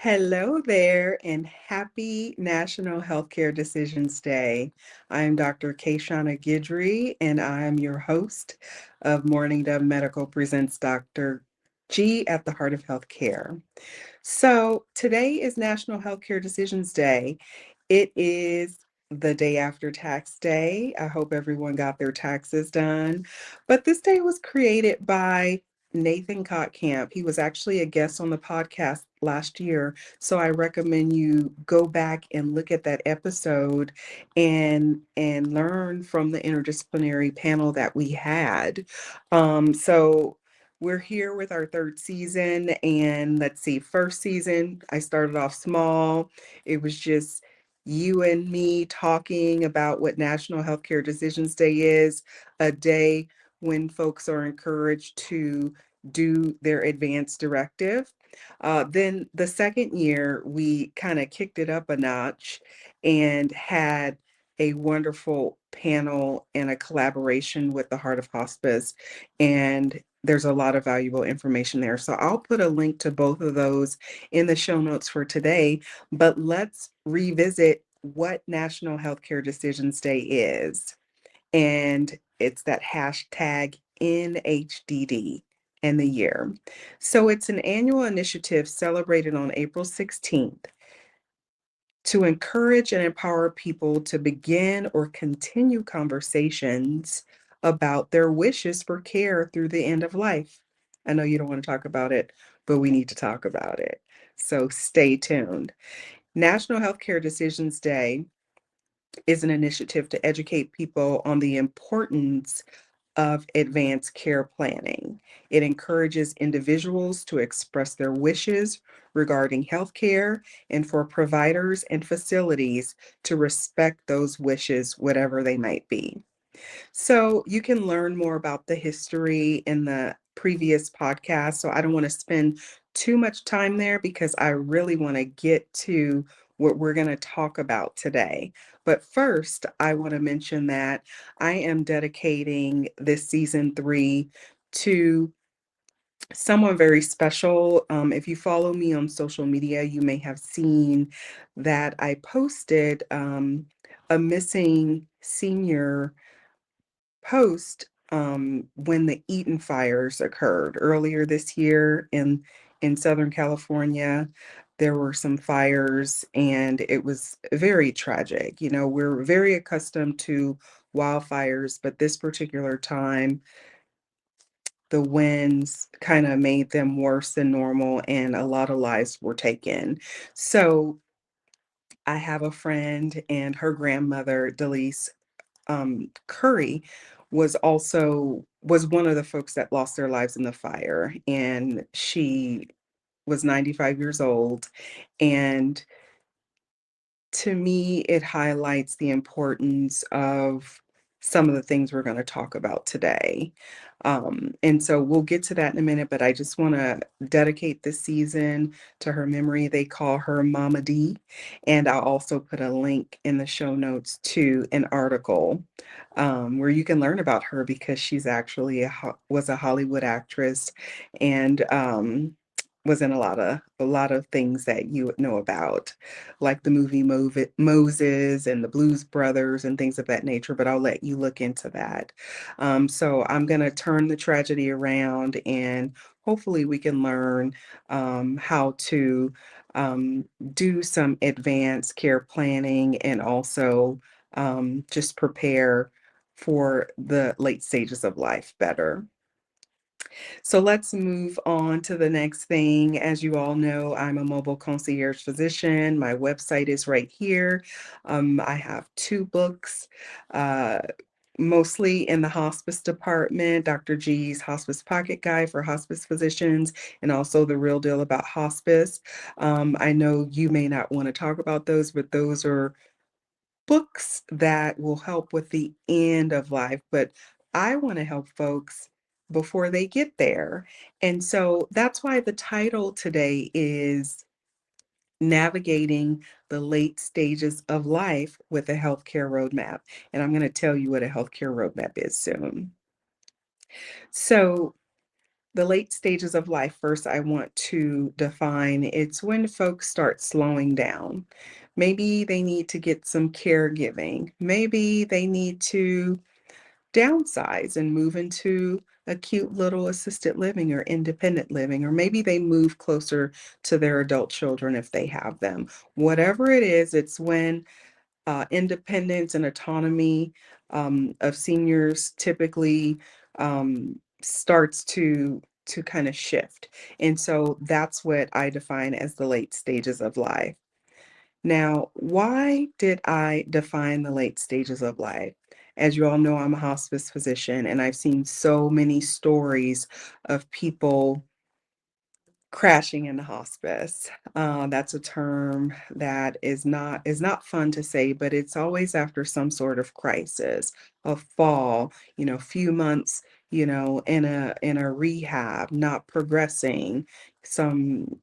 Hello there, and happy National Healthcare Decisions Day. I'm Dr. Kaishauna Guidry, and I'm your host of Morning Dove Medical Presents Dr. G at the Heart of Healthcare. So today is National Healthcare Decisions Day. It is the day after tax day. I hope everyone got their taxes done. But this day was created by Nathan Kotkamp. He was actually a guest on the podcast last year. So I recommend you go back and look at that episode and learn from the interdisciplinary panel that we had. So we're here with our third season, and let's see, first season, I started off small. It was just you and me talking about what National Healthcare Decisions Day is, a day when folks are encouraged to do their advance directive. Then the second year, we kind of kicked it up a notch and had a wonderful panel and a collaboration with the Heart of Hospice. And there's a lot of valuable information there. So I'll put a link to both of those in the show notes for today. But let's revisit what National Healthcare Decisions Day is. And it's that hashtag NHDD and the year. So it's an annual initiative celebrated on April 16th to encourage and empower people to begin or continue conversations about their wishes for care through the end of life. I know you don't want to talk about it, but we need to talk about it. So stay tuned. National Healthcare Decisions Day is an initiative to educate people on the importance of advanced care planning. It encourages individuals to express their wishes regarding healthcare and for providers and facilities to respect those wishes, whatever they might be. So you can learn more about the history in the previous podcast. So I don't want to spend too much time there because I really want to get to what we're going to talk about today. But first, I want to mention that I am dedicating this season 3 to someone very special. If you follow me on social media, you may have seen that I posted a missing senior post when the Eaton fires occurred earlier this year in Southern California. There were some fires and it was very tragic. You know, we're very accustomed to wildfires, but this particular time, the winds kind of made them worse than normal and a lot of lives were taken. So I have a friend and her grandmother, Dalyce, Curry was one of the folks that lost their lives in the fire, and she was 95 years old. And to me, it highlights the importance of some of the things we're going to talk about today. And so we'll get to that in a minute, but I just want to dedicate this season to her memory. They call her Momma D. And I'll also put a link in the show notes to an article where you can learn about her because she's actually was a Hollywood actress and was in a lot of things that you would know about, like the movie Moses and the Blues Brothers and things of that nature, but I'll let you look into that. So I'm going to turn the tragedy around and hopefully we can learn how to do some advanced care planning and also just prepare for the late stages of life better. So let's move on to the next thing. As you all know, I'm a mobile concierge physician. My website is right here. I have 2 books, uh, mostly in the hospice department, Dr. G's Hospice Pocket Guide for Hospice Physicians, and also The Real Deal About Hospice. I know you may not want to talk about those, but those are books that will help with the end of life, but I want to help folks before they get there. And so that's why the title today is Navigating the Late Stages of Life with a Healthcare Roadmap. And I'm going to tell you what a healthcare roadmap is soon. So the late stages of life, first, I want to define it's when folks start slowing down. Maybe they need to get some caregiving. Maybe they need to downsize and move into a cute little assisted living or independent living, or maybe they move closer to their adult children if they have them. Whatever it is, it's when independence and autonomy of seniors typically starts to kind of shift. And so that's what I define as the late stages of life. Now, why did I define the late stages of life? As you all know, I'm a hospice physician, and I've seen so many stories of people crashing into hospice. That's a term that is not fun to say, but it's always after some sort of crisis, a fall, few months, in a rehab, not progressing, some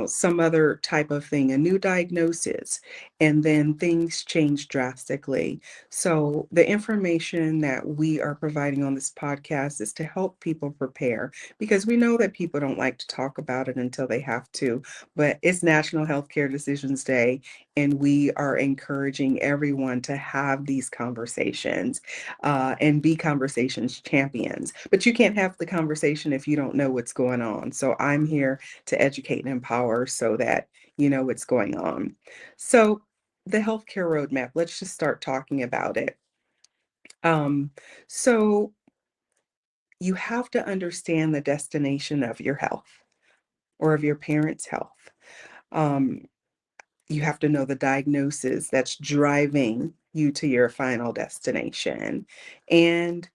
some other type of thing, a new diagnosis, and then things change drastically. So, the information that we are providing on this podcast is to help people prepare because we know that people don't like to talk about it until they have to. But it's National Healthcare Decisions Day, and we are encouraging everyone to have these conversations and be conversations champions. But you can't have the conversation if you don't know what's going on. So, I'm here to educate and empower so that you know what's going on. So, the healthcare roadmap, let's just start talking about it. Um, so, you have to understand the destination of your health or of your parents' health. Um, you have to know the diagnosis that's driving you to your final destination. And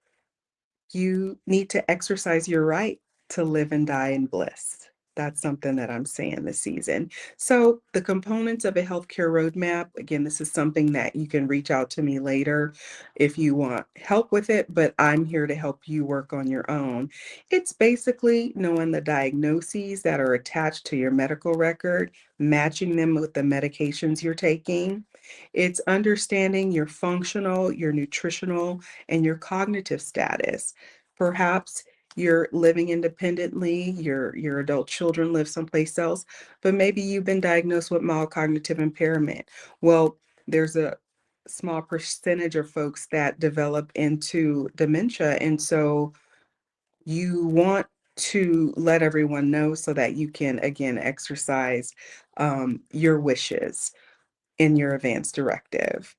you need to exercise your right to live and die in bliss. That's something that I'm saying this season. So, the components of a healthcare roadmap, again, this is something that you can reach out to me later if you want help with it, but I'm here to help you work on your own. It's basically knowing the diagnoses that are attached to your medical record, matching them with the medications you're taking. It's understanding your functional, your nutritional, and your cognitive status. Perhaps you're living independently, your adult children live someplace else, but maybe you've been diagnosed with mild cognitive impairment. Well, there's a small percentage of folks that develop into dementia, and so you want to let everyone know so that you can again exercise your wishes in your advance directive.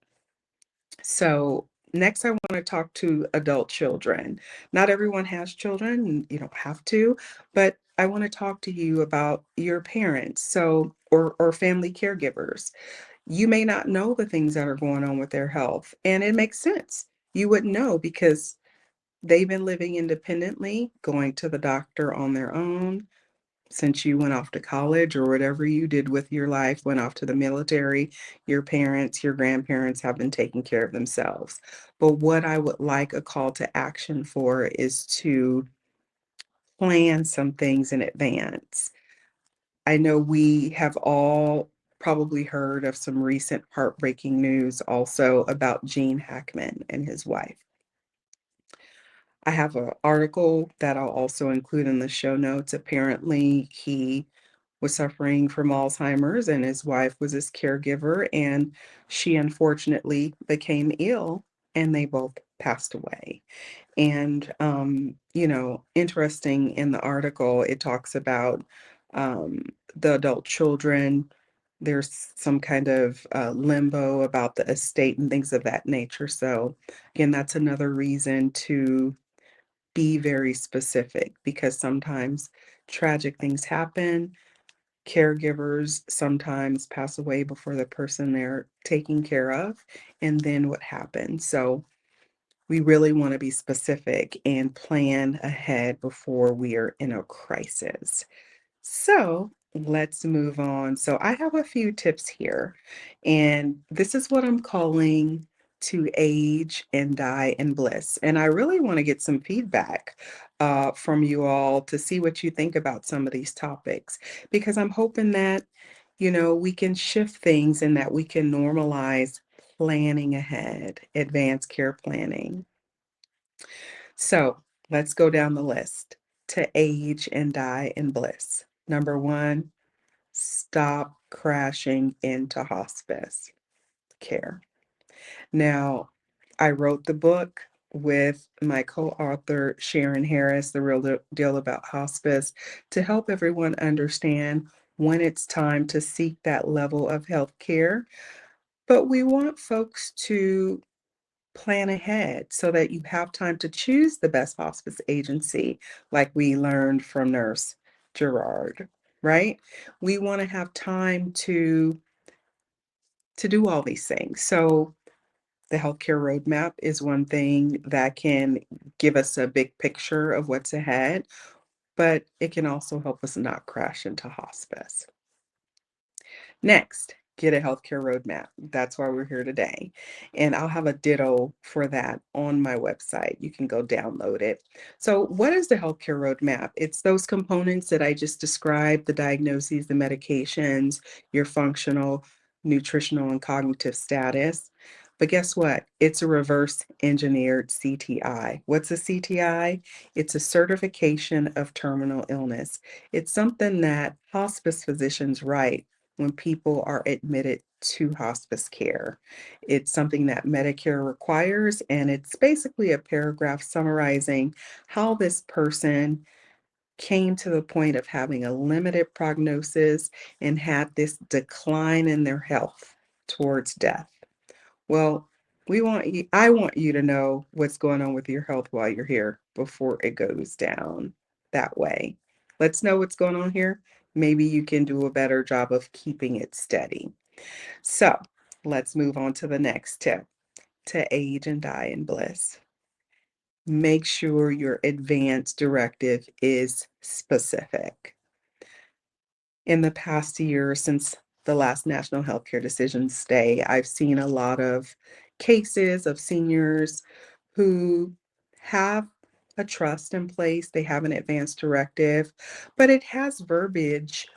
So, next, I want to talk to adult children. Not everyone has children, and you don't have to, but I want to talk to you about your parents, so or family caregivers. You may not know the things that are going on with their health, and it makes sense. You wouldn't know because they've been living independently, going to the doctor on their own, since you went off to college or whatever you did with your life, went off to the military, your parents, your grandparents have been taking care of themselves. But what I would like a call to action for is to plan some things in advance. I know we have all probably heard of some recent heartbreaking news also about Gene Hackman and his wife. I have an article that I'll also include in the show notes. Apparently, he was suffering from Alzheimer's, and his wife was his caregiver, and she unfortunately became ill, and they both passed away. And, interesting in the article, it talks about the adult children. There's some kind of limbo about the estate and things of that nature. So, again, that's another reason to be very specific because sometimes tragic things happen. Caregivers sometimes pass away before the person they're taking care of, and then what happens? So, we really want to be specific and plan ahead before we are in a crisis. So let's move on. So I have a few tips here, and this is what I'm calling to age and die in bliss. And I really want to get some feedback from you all to see what you think about some of these topics, because I'm hoping that, we can shift things and that we can normalize planning ahead, advanced care planning. So let's go down the list. to age and die in bliss. Number one, stop crashing into hospice care. Now, I wrote the book with my co-author, Sharon Harris, The Real Deal About Hospice, to help everyone understand when it's time to seek that level of health care. But we want folks to plan ahead so that you have time to choose the best hospice agency, like we learned from Nurse Gerard, right? We want to have time to do all these things. So the healthcare roadmap is one thing that can give us a big picture of what's ahead, but it can also help us not crash into hospice. Next, get a healthcare roadmap. That's why we're here today. And I'll have a ditto for that on my website. You can go download it. So, what is the healthcare roadmap? It's those components that I just described, the diagnoses, the medications, your functional, nutritional, and cognitive status. But guess what? It's a reverse engineered CTI. What's a CTI? It's a certification of terminal illness. It's something that hospice physicians write when people are admitted to hospice care. It's something that Medicare requires, and it's basically a paragraph summarizing how this person came to the point of having a limited prognosis and had this decline in their health towards death. Well, I want you to know what's going on with your health while you're here before it goes down that way. Let's know what's going on here. Maybe you can do a better job of keeping it steady. So let's move on to the next tip, to age and die in bliss. Make sure your advance directive is specific. In the past year, since the last National Healthcare Decisions Day, I've seen a lot of cases of seniors who have a trust in place, they have an advance directive, but it has verbiage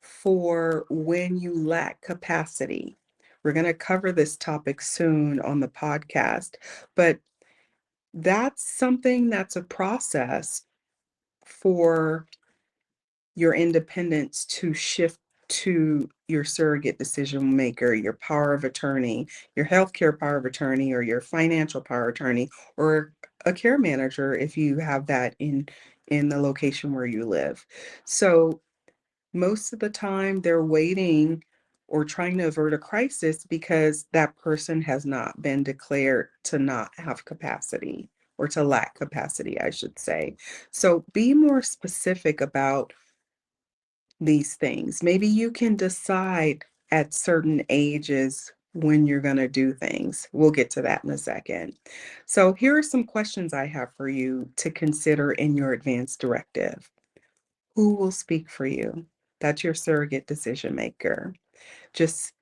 for when you lack capacity. We're going to cover this topic soon on the podcast, but that's something that's a process for your independence to shift to your surrogate decision maker, your power of attorney, your healthcare power of attorney, or your financial power of attorney, or a care manager if you have that in the location where you live. So most of the time they're waiting or trying to avert a crisis because that person has not been declared to not have capacity or to lack capacity, I should say. So be more specific about these things. Maybe you can decide at certain ages when you're going to do things. We'll get to that in a second. So, here are some questions I have for you to consider in your advance directive. Who will speak for you? That's your surrogate decision maker. Just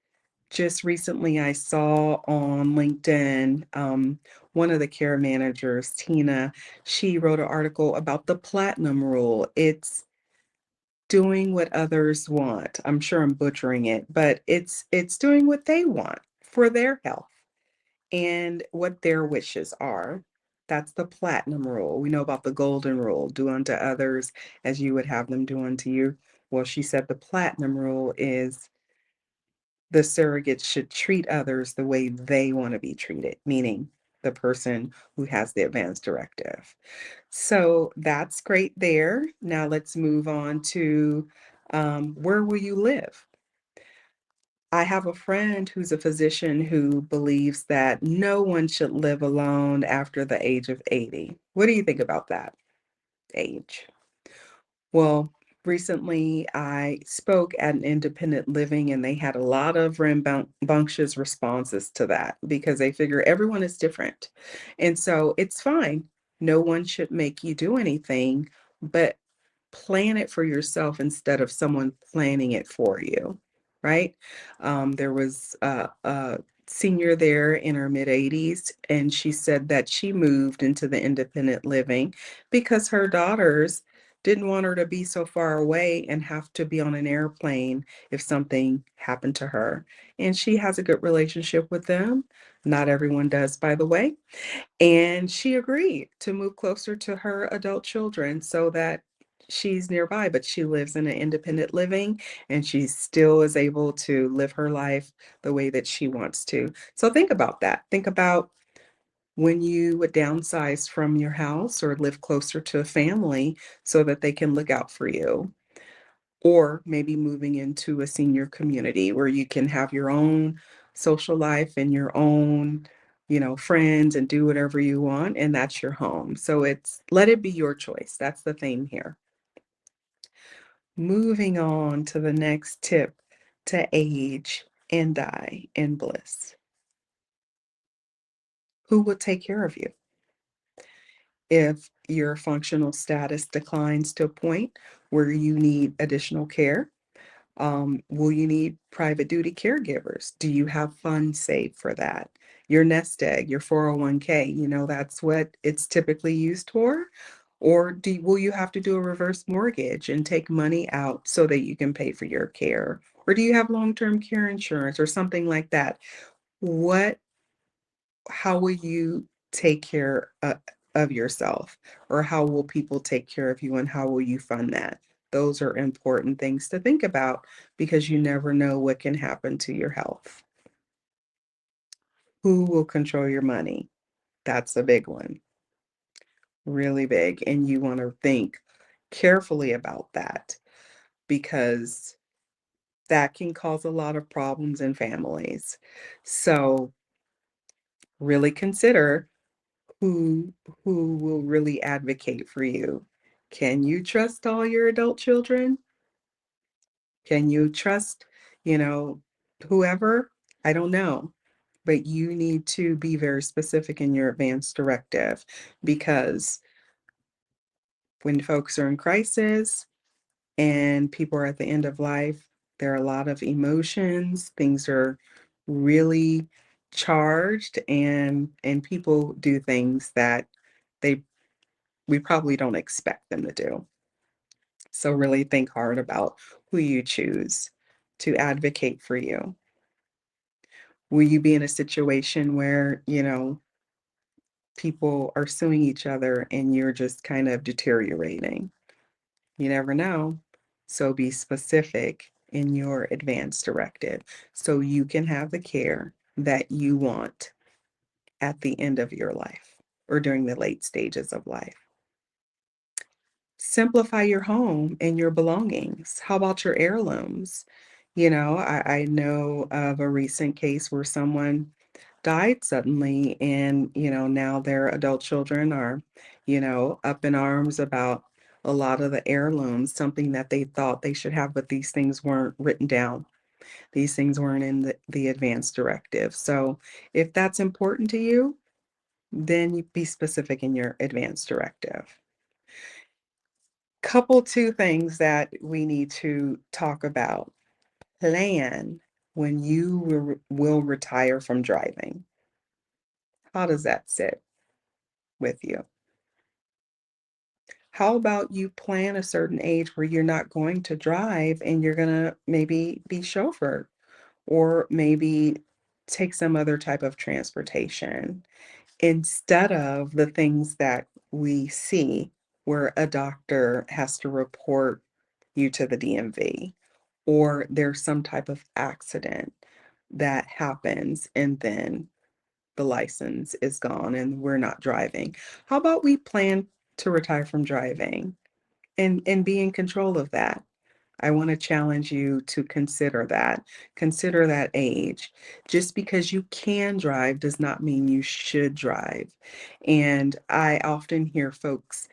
just recently, I saw on LinkedIn, one of the care managers, Tina, she wrote an article about the platinum rule. It's doing what others want. I'm sure I'm butchering it, but it's doing what they want for their health and what their wishes are. That's the platinum rule. We know about the golden rule, do unto others as you would have them do unto you. Well, she said the platinum rule is the surrogates should treat others the way they want to be treated, meaning the person who has the advance directive. So that's great there. Now let's move on to where will you live? I have a friend who's a physician who believes that no one should live alone after the age of 80. What do you think about that age? Well, recently I spoke at an independent living and they had a lot of rambunctious responses to that because they figure everyone is different. And so it's fine. No one should make you do anything, but plan it for yourself instead of someone planning it for you, right? There was a senior there in her mid 80s, and she said that she moved into the independent living because her daughters didn't want her to be so far away and have to be on an airplane if something happened to her. And she has a good relationship with them. Not everyone does, by the way. And she agreed to move closer to her adult children so that she's nearby, but she lives in an independent living and she still is able to live her life the way that she wants to. So think about that. Think about when you would downsize from your house or live closer to a family so that they can look out for you. Or maybe moving into a senior community where you can have your own social life and your own, friends and do whatever you want, and that's your home. So it's let it be your choice. That's the theme here. Moving on to the next tip to age and die in bliss. Who will take care of you? If your functional status declines to a point where you need additional care, will you need private duty caregivers? Do you have funds saved for that? Your nest egg, your 401k, that's what it's typically used for. Or will you have to do a reverse mortgage and take money out so that you can pay for your care? Or do you have long-term care insurance or something like that? What how will you take care of yourself? Or how will people take care of you and how will you fund that? Those are important things to think about because you never know what can happen to your health. Who will control your money? That's a big one, really big. And you want to think carefully about that because that can cause a lot of problems in families. So, really consider who who will really advocate for you. Can you trust all your adult children? Can you trust, you know, whoever? I don't know. But you need to be very specific in your advance directive because when folks are in crisis and people are at the end of life, there are a lot of emotions, things are really charged and people do things that they we probably don't expect them to do. So really think hard about who you choose to advocate for you. Will you be in a situation where, people are suing each other and you're just kind of deteriorating? You never know. So be specific in your advance directive so you can have the care that you want at the end of your life or during the late stages of life. Simplify your home and your belongings. How about your heirlooms? I know of a recent case where someone died suddenly, and, now their adult children are, up in arms about a lot of the heirlooms, something that they thought they should have, but these things weren't written down. These things weren't in the advance directive. So if that's important to you, then you be specific in your advance directive. Couple two things that we need to talk about. Plan when you will retire from driving. How does that sit with you? How about you plan a certain age where you're not going to drive and you're gonna maybe be chauffeured or maybe take some other type of transportation instead of the things that we see where a doctor has to report you to the DMV or there's some type of accident that happens and then the license is gone and we're not driving. How about we plan to retire from driving and be in control of that? I want to challenge you to consider that. Consider that age. Just because you can drive does not mean you should drive. And I often hear folks,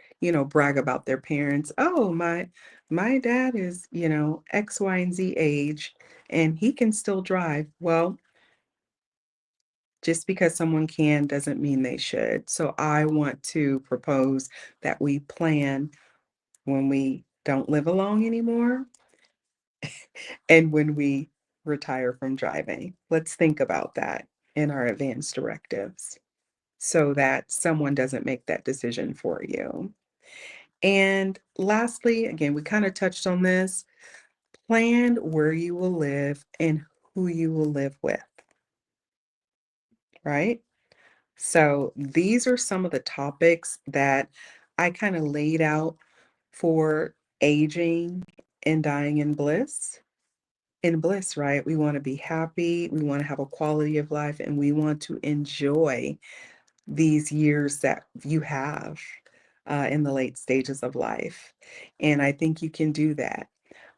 brag about their parents. Oh, my dad is, X, Y, and Z age, and he can still drive. Well, just because someone can doesn't mean they should. So I want to propose that we plan when we don't live along anymore and when we retire from driving. Let's think about that in our advance directives so that someone doesn't make that decision for you. And lastly, again, we kind of touched on this, plan where you will live and who you will live with, right? So these are some of the topics that I kind of laid out for aging and dying in bliss. In bliss, right? We want to be happy, we want to have a quality of life, and we want to enjoy these years that you have in the late stages of life. And I think you can do that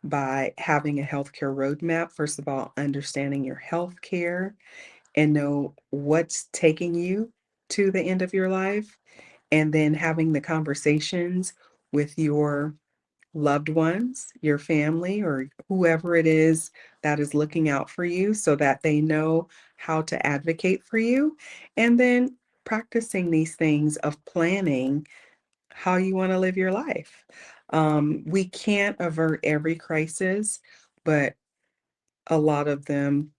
by having a healthcare roadmap. First of all, understanding your healthcare and know what's taking you to the end of your life, and then having the conversations with your loved ones, your family, or whoever it is that is looking out for you so that they know how to advocate for you. And then practicing these things of planning how you want to live your life. We can't avert every crisis, but a lot of them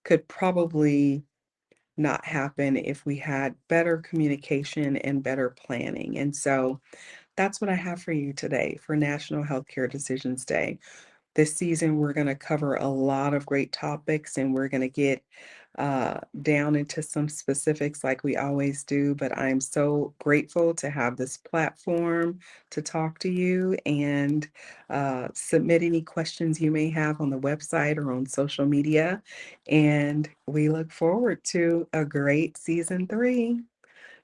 could probably not happen if we had better communication and better planning. And so that's what I have for you today for National Healthcare Decisions Day. This season, we're going to cover a lot of great topics and we're going to get down into some specifics like we always do. But I'm so grateful to have this platform to talk to you and submit any questions you may have on the website or on social media. And we look forward to a great season 3.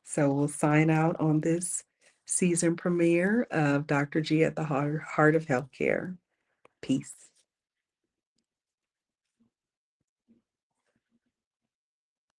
So we'll sign out on this season premiere of Dr. G at the Heart of Healthcare. Peace.